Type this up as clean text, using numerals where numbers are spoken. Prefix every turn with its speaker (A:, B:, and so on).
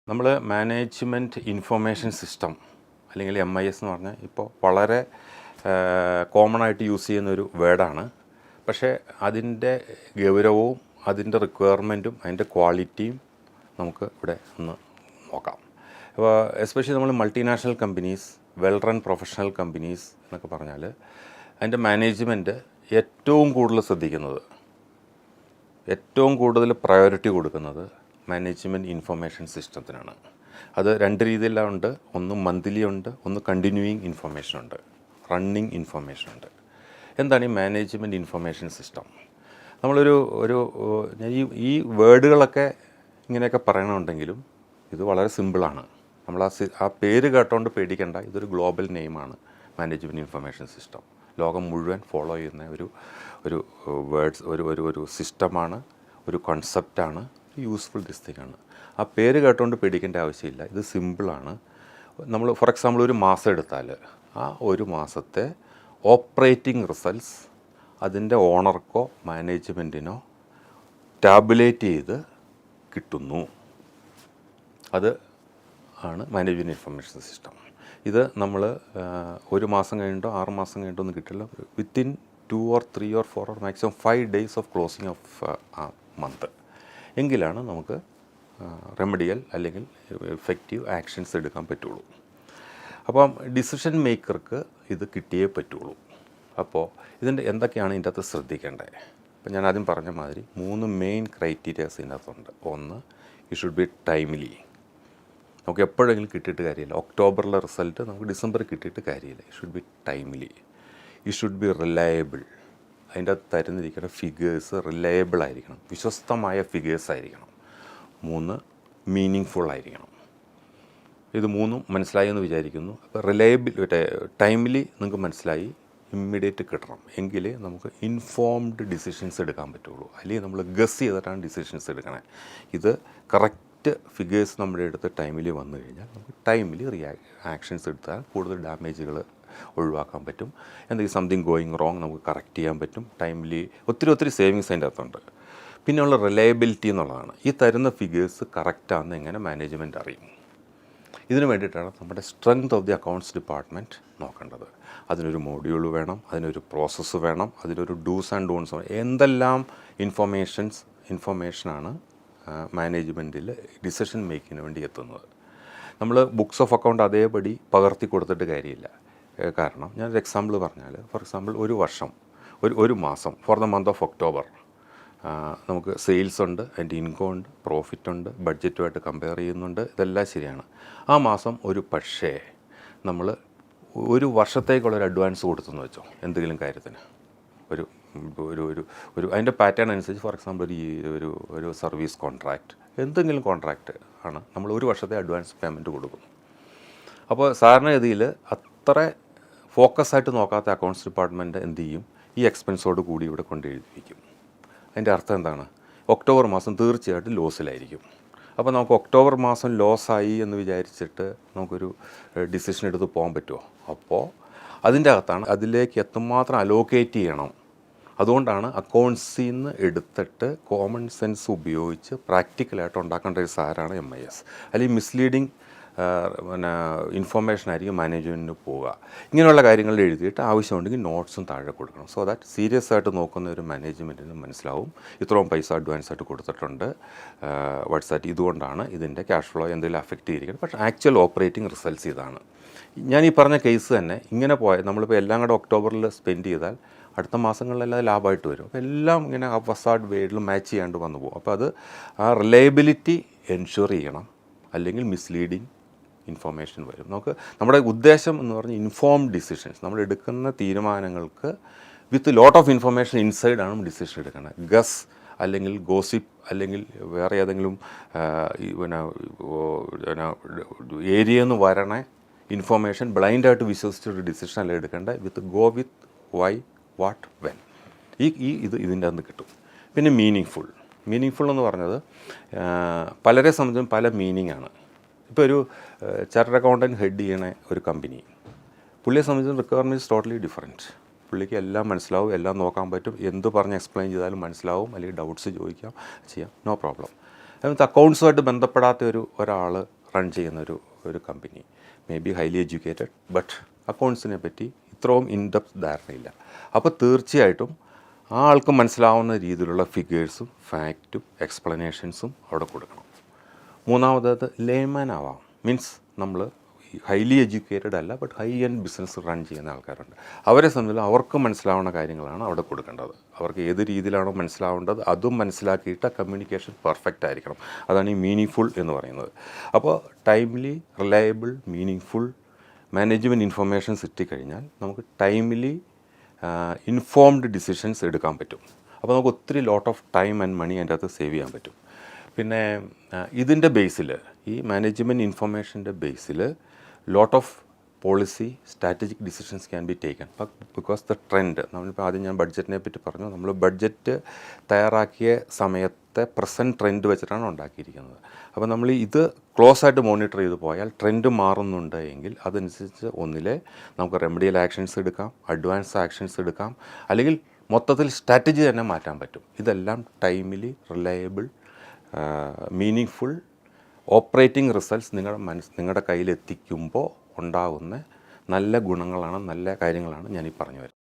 A: നമ്മൾ management information system അല്ലെങ്കിൽ MIS എന്ന് പറഞ്ഞാൽ ഇപ്പോൾ വളരെ കോമൺ ആയിട്ട് യൂസ് ചെയ്യുന്നൊരു വേർഡാണ്. പക്ഷേ അതിൻ്റെ ഗൗരവവും അതിൻ്റെ റിക്വയർമെൻറ്റും അതിൻ്റെ ക്വാളിറ്റിയും നമുക്ക് ഇവിടെ ഒന്ന് നോക്കാം. അപ്പോൾ എസ്പെഷ്യലി നമ്മൾ multinational companies, well run professional companies എന്നൊക്കെ പറഞ്ഞാൽ അതിൻ്റെ മാനേജ്മെൻറ്റ് ഏറ്റവും കൂടുതൽ ശ്രദ്ധിക്കുന്നത്, ഏറ്റവും കൂടുതൽ പ്രയോറിറ്റി കൊടുക്കുന്നത് മാനേജ്മെൻറ്റ് ഇൻഫർമേഷൻ സിസ്റ്റത്തിനാണ്. അത് രണ്ട് രീതിയിലുണ്ട്. ഒന്ന് മന്ത്ലി ഉണ്ട്, ഒന്ന് കണ്ടിന്യൂയിങ് ഇൻഫർമേഷൻ ഉണ്ട്, റണ്ണിങ് ഇൻഫർമേഷൻ ഉണ്ട്. എന്താണ് ഈ മാനേജ്മെൻറ്റ് ഇൻഫർമേഷൻ സിസ്റ്റം? നമ്മളൊരു ഈ വേർഡുകളൊക്കെ ഇങ്ങനെയൊക്കെ പറയണമെന്നുണ്ടെങ്കിലും ഇത് വളരെ സിമ്പിളാണ്. നമ്മൾ ആ പേര് കേട്ടോണ്ട് പേടിക്കേണ്ട. ഇതൊരു ഗ്ലോബൽ നെയിമാണ് മാനേജ്മെൻറ്റ് ഇൻഫർമേഷൻ സിസ്റ്റം. ലോകം മുഴുവൻ ഫോളോ ചെയ്യുന്ന ഒരു വേർഡ്സ് ഒരു സിസ്റ്റമാണ്, ഒരു കോൺസെപ്റ്റാണ്, യൂസ്ഫുൾ ദിസ്തിങ്ങാണ്. ആ പേര് കേട്ടുകൊണ്ട് പേടിക്കേണ്ട ആവശ്യമില്ല. ഇത് സിമ്പിളാണ്. നമ്മൾ ഫോർ എക്സാമ്പിൾ ഒരു മാസം എടുത്താൽ ആ ഒരു മാസത്തെ ഓപ്പറേറ്റിംഗ് റിസൾട്ട്സ് അതിൻ്റെ ഓണർക്കോ മാനേജ്മെൻറ്റിനോ ടാബുലേറ്റ് ചെയ്ത് കിട്ടുന്നു. അത് ആണ് മാനേജ്മെൻറ്റ് ഇൻഫർമേഷൻ സിസ്റ്റം. ഇത് നമ്മൾ ഒരു മാസം കഴിഞ്ഞിട്ടോ 6 മാസം കഴിഞ്ഞിട്ടോ ഒന്നും കിട്ടില്ല. Within 2 or 3 or 4 or maximum 5 days of closing of ആ മന്ത് എങ്കിലാണ് നമുക്ക് റെമഡിയൽ അല്ലെങ്കിൽ എഫക്റ്റീവ് ആക്ഷൻസ് എടുക്കാൻ പറ്റുള്ളൂ. അപ്പം ഡിസിഷൻ മേക്കർക്ക് ഇത് കിട്ടിയേ പറ്റുള്ളൂ. അപ്പോൾ ഇതിൻ്റെ എന്തൊക്കെയാണ് ഇതിൻ്റെ അകത്ത് ശ്രദ്ധിക്കേണ്ടത്? അപ്പം ഞാൻ ആദ്യം പറഞ്ഞ മാതിരി 3 മെയിൻ ക്രൈറ്റീരിയാസ് ഇതിൻ്റെ അകത്തുണ്ട്. ഒന്ന്, യു ഷുഡ് ബി ടൈംലി. നമുക്ക് എപ്പോഴെങ്കിലും കിട്ടിയിട്ട് കാര്യമില്ല. ഒക്ടോബറിലെ റിസൾട്ട് നമുക്ക് ഡിസംബറിൽ കിട്ടിയിട്ട് കാര്യമില്ല. You should be timely. You should be reliable. അതിൻ്റെ അകത്ത് തരുന്നിരിക്കുന്ന ഫിഗേഴ്സ് റിലയബിൾ ആയിരിക്കണം, വിശ്വസ്തമായ ഫിഗേഴ്സ് ആയിരിക്കണം. 3, മീനിങ് ഫുൾ ആയിരിക്കണം. ഇത് 3ഉം മനസ്സിലായി എന്ന് വിചാരിക്കുന്നു. അപ്പോൾ ടൈംലി നിങ്ങൾക്ക് മനസ്സിലായി, ഇമ്മീഡിയറ്റ് കിട്ടണം. എങ്കിലേ നമുക്ക് ഇൻഫോംഡ് ഡിസിഷൻസ് എടുക്കാൻ പറ്റുള്ളൂ. അല്ലെങ്കിൽ നമ്മൾ ഗസ് ചെയ്തിട്ടാണ് ഡിസിഷൻസ് എടുക്കണേ. ഇത് കറക്റ്റ് ഫിഗേഴ്സ് നമ്മുടെ അടുത്ത് ടൈമിലി വന്നു കഴിഞ്ഞാൽ നമുക്ക് ടൈമിലി ആക്ഷൻസ് എടുത്താൽ കൂടുതൽ ഡാമേജുകൾ ഒഴിവാക്കാൻ പറ്റും. എന്തെങ്കിലും സംതിങ് ഗോയിങ് റോങ് നമുക്ക് കറക്റ്റ് ചെയ്യാൻ പറ്റും. ടൈംലി ഒത്തിരി സേവിങ്സ് അതിൻ്റെ അകത്തുണ്ട്. പിന്നെയുള്ള റിലയബിലിറ്റി എന്നുള്ളതാണ്. ഈ തരുന്ന ഫിഗേഴ്സ് കറക്റ്റാണെന്ന് എങ്ങനെ മാനേജ്മെൻറ്റ് അറിയും? ഇതിനു വേണ്ടിയിട്ടാണ് നമ്മുടെ strength of the accounts department നോക്കേണ്ടത്. അതിനൊരു മോഡ്യൂൾ വേണം, അതിനൊരു പ്രോസസ്സ് വേണം, അതിനൊരു ഡൂസ് ആൻഡ് ഡോൺസ് വേണം. എന്തെല്ലാം ഇൻഫർമേഷനാണ് മാനേജ്മെൻറ്റിൽ ഡിസിഷൻ മേക്കിങ്ങിന് വേണ്ടി എത്തുന്നത്. നമ്മൾ ബുക്സ് ഓഫ് അക്കൗണ്ട് അതേപടി പകർത്തി കൊടുത്തിട്ട് കാര്യമില്ല. കാരണം ഞാനൊരു എക്സാമ്പിൾ പറഞ്ഞാൽ, ഫോർ എക്സാമ്പിൾ ഒരു വർഷം, ഒരു മാസം, for the month of October നമുക്ക് സെയിൽസ് ഉണ്ട്, അതിൻ്റെ ഇൻകം ഉണ്ട്, പ്രോഫിറ്റ് ഉണ്ട്, ബഡ്ജറ്റുമായിട്ട് കമ്പയർ ചെയ്യുന്നുണ്ട്. ഇതെല്ലാം ശരിയാണ്. ആ മാസം പക്ഷേ നമ്മൾ ഒരു വർഷത്തേക്കുള്ളൊരു അഡ്വാൻസ് കൊടുത്തെന്ന് വെച്ചോ, എന്തെങ്കിലും കാര്യത്തിന് ഒരു അതിൻ്റെ പാറ്റേൺ അനുസരിച്ച്, ഫോർ എക്സാമ്പിൾ ഒരു സർവീസ് കോൺട്രാക്റ്റ്, എന്തെങ്കിലും കോൺട്രാക്റ്റ് ആണ്, നമ്മൾ ഒരു വർഷത്തെ അഡ്വാൻസ് പേയ്മെൻറ്റ് കൊടുക്കുന്നു. അപ്പോൾ സാധാരണഗതിയിൽ അത്ര ഫോക്കസായിട്ട് നോക്കാത്ത അക്കൗണ്ട്സ് ഡിപ്പാർട്ട്മെൻറ്റ് എന്ത് ചെയ്യും? ഈ എക്സ്പെൻസോട് കൂടി ഇവിടെ കൊണ്ട് എഴുതിയിരിക്കും. അതിൻ്റെ അർത്ഥം എന്താണ്? ഒക്ടോബർ മാസം തീർച്ചയായിട്ടും ലോസിലായിരിക്കും. അപ്പോൾ നമുക്ക് ഒക്ടോബർ മാസം ലോസായി എന്ന് വിചാരിച്ചിട്ട് നമുക്കൊരു ഡിസിഷൻ എടുത്ത് പോകാൻ പറ്റുമോ? അപ്പോൾ അതിൻ്റെ അകത്താണ് അതിലേക്ക് എത്രമാത്രം അലോക്കേറ്റ് ചെയ്യണം. അതുകൊണ്ടാണ് അക്കൗണ്ട്സിൽ നിന്ന് എടുത്തിട്ട് കോമൺ സെൻസ് ഉപയോഗിച്ച് പ്രാക്ടിക്കലായിട്ട് ഉണ്ടാക്കേണ്ട ഒരു സാധനമാണ് MIS. അല്ലെങ്കിൽ മിസ്ലീഡിങ് ഇൻഫർമേഷൻ ആയിരിക്കും മാനേജ്മെൻറ്റിന് പോവുക. ഇങ്ങനെയുള്ള കാര്യങ്ങൾ എഴുതിയിട്ട് ആവശ്യമുണ്ടെങ്കിൽ നോട്ട്സും താഴെ കൊടുക്കണം. സോ ദാറ്റ് സീരിയസ് ആയിട്ട് നോക്കുന്ന ഒരു മാനേജ്മെൻറ്റിന് മനസ്സിലാവും ഇത്രയും പൈസ അഡ്വാൻസ് ആയിട്ട് കൊടുത്തിട്ടുണ്ട്, വാട്സാറ്റ് ഇതുകൊണ്ടാണ് ഇതിൻ്റെ ക്യാഷ് ഫ്ലോ എന്തെങ്കിലും അഫക്റ്റ് ചെയ്തിരിക്കുന്നത്. പക്ഷേ ആക്ച്വൽ ഓപ്പറേറ്റിംഗ് റിസൾട്ട്സ് ഇതാണ്. ഞാൻ ഈ പറഞ്ഞ കേസ് തന്നെ ഇങ്ങനെ പോയാൽ നമ്മളിപ്പോൾ എല്ലാം കൂടെ ഒക്ടോബറിൽ സ്പെൻഡ് ചെയ്താൽ അടുത്ത മാസങ്ങളിലെല്ലാം ലാഭമായിട്ട് വരും. അപ്പോൾ എല്ലാം ഇങ്ങനെ ഫസാഡ് വേഡിൽ മാച്ച് ചെയ്യാണ്ട് വന്നു പോകും. അപ്പോൾ അത് ആ റിലയബിലിറ്റി എൻഷുർ ചെയ്യണം, അല്ലെങ്കിൽ മിസ്ലീഡിങ് ഇൻഫർമേഷൻ വരും. നമ്മുടെ ഉദ്ദേശം എന്ന് പറഞ്ഞാൽ ഇൻഫോംഡ് ഡിസിഷൻസ്. നമ്മൾ എടുക്കുന്ന തീരുമാനങ്ങൾക്ക് വിത്ത് ലോട്ട് ഓഫ് ഇൻഫർമേഷൻ ഇൻസൈഡാണ് ഡിസിഷൻ എടുക്കുന്നത്. ഗസ് അല്ലെങ്കിൽ ഗോസിപ്പ് അല്ലെങ്കിൽ വേറെ ഏതെങ്കിലും ഏരിയയിൽ നിന്ന് വരണ ഇൻഫർമേഷൻ ബ്ലൈൻഡായിട്ട് വിശ്വസിച്ചൊരു ഡിസിഷൻ അല്ല എടുക്കേണ്ടത്. വിത്ത് വൈ, വാട്ട്, വെൻ. ഇതിൻ്റെ അകത്ത് കിട്ടും. പിന്നെ മീനിങ് ഫുൾ എന്ന് പറഞ്ഞത് പലരെ സംബന്ധിച്ചും പല മീനിങ് ആണ്. ഇപ്പോൾ ഒരു ചാർട്ടേഡ് അക്കൗണ്ടൻറ്റ് ഹെഡ് ചെയ്യണ ഒരു കമ്പനി, പുള്ളിയെ സംബന്ധിച്ചും റിക്വയർമെൻറ്റ്സ് ടോട്ടലി ഡിഫറൻറ്റ്. പുള്ളിക്ക് എല്ലാം മനസ്സിലാവും, എല്ലാം നോക്കാൻ പറ്റും, എന്ത് പറഞ്ഞ് എക്സ്പ്ലെയിൻ ചെയ്താലും മനസ്സിലാവും, അല്ലെങ്കിൽ ഡൗട്ട്സ് ചോദിക്കാം, ചെയ്യാം, നോ പ്രോബ്ലം. അതിനകത്ത് അക്കൗണ്ട്സുമായിട്ട് ബന്ധപ്പെടാത്ത ഒരാൾ റൺ ചെയ്യുന്ന ഒരു company, may be highly educated, but അക്കൗണ്ട്സിനെ പറ്റി ഇത്രയും ഇൻഡെപ്ത് ധാരണയില്ല. അപ്പോൾ തീർച്ചയായിട്ടും ആ ആൾക്ക് മനസ്സിലാവുന്ന രീതിയിലുള്ള ഫിഗേഴ്സും ഫാക്റ്റും എക്സ്പ്ലനേഷൻസും അവിടെ കൊടുക്കണം. മൂന്നാമത് ലേമാൻ ആവാം, മീൻസ് നമ്മൾ ഹൈലി എഡ്യൂക്കേറ്റഡ് അല്ല, but high end business run ചെയ്യുന്ന ആൾക്കാരുണ്ട്. അവരെ സംബന്ധിച്ച് അവർക്ക് മനസ്സിലാവുന്ന കാര്യങ്ങളാണ് അവിടെ കൊടുക്കേണ്ടത്. അവർക്ക് ഏത് രീതിയിലാണോ മനസ്സിലാവേണ്ടത് അതും മനസ്സിലാക്കിയിട്ട് കമ്മ്യൂണിക്കേഷൻ പെർഫെക്റ്റ് ആയിരിക്കണം. അതാണ് ഈ മീനിങ് ഫുൾ എന്ന് പറയുന്നത്. അപ്പോൾ timely, reliable, meaning full management informations കിട്ടിക്കഴിഞ്ഞാൽ നമുക്ക് ടൈംലി ഇൻഫോംഡ് ഡിസിഷൻസ് എടുക്കാൻ പറ്റും. അപ്പോൾ നമുക്ക് ഒത്തിരി lot of time and money അതിൻ്റെ അകത്ത് സേവ് ചെയ്യാൻ പറ്റും. പിന്നെ ഇതിൻ്റെ ബേസിൽ, ഈ മാനേജ്മെൻറ്റ് ഇൻഫർമേഷൻ്റെ ബേസിൽ lot of policy strategic decisions can be taken. Because the trend, നമ്മളിപ്പോൾ ആദ്യം ഞാൻ ബഡ്ജറ്റിനെ പറ്റി പറഞ്ഞു, നമ്മൾ ബഡ്ജറ്റ് തയ്യാറാക്കിയ സമയത്തെ പ്രസൻറ്റ് ട്രെൻഡ് വെച്ചിട്ടാണ് ഉണ്ടാക്കിയിരിക്കുന്നത്. അപ്പോൾ നമ്മൾ ഇത് ക്ലോസ് ആയിട്ട് മോണിറ്റർ ചെയ്ത് പോയാൽ ട്രെൻഡ് മാറുന്നുണ്ട് എങ്കിൽ അതനുസരിച്ച് ഒന്നിലെ നമുക്ക് റെമഡിയൽ ആക്ഷൻസ് എടുക്കാം, അഡ്വാൻസ് ആക്ഷൻസ് എടുക്കാം, അല്ലെങ്കിൽ മൊത്തത്തിൽ സ്ട്രാറ്റജി തന്നെ മാറ്റാൻ പറ്റും. ഇതെല്ലാം timely, reliable, meaning full operating results നിങ്ങളുടെ കയ്യിലെത്തിക്കുമ്പോൾ ഉണ്ടാകുന്ന നല്ല ഗുണങ്ങളാണ്, നല്ല കാര്യങ്ങളാണ് ഞാനീ പറഞ്ഞു വരുന്നത്.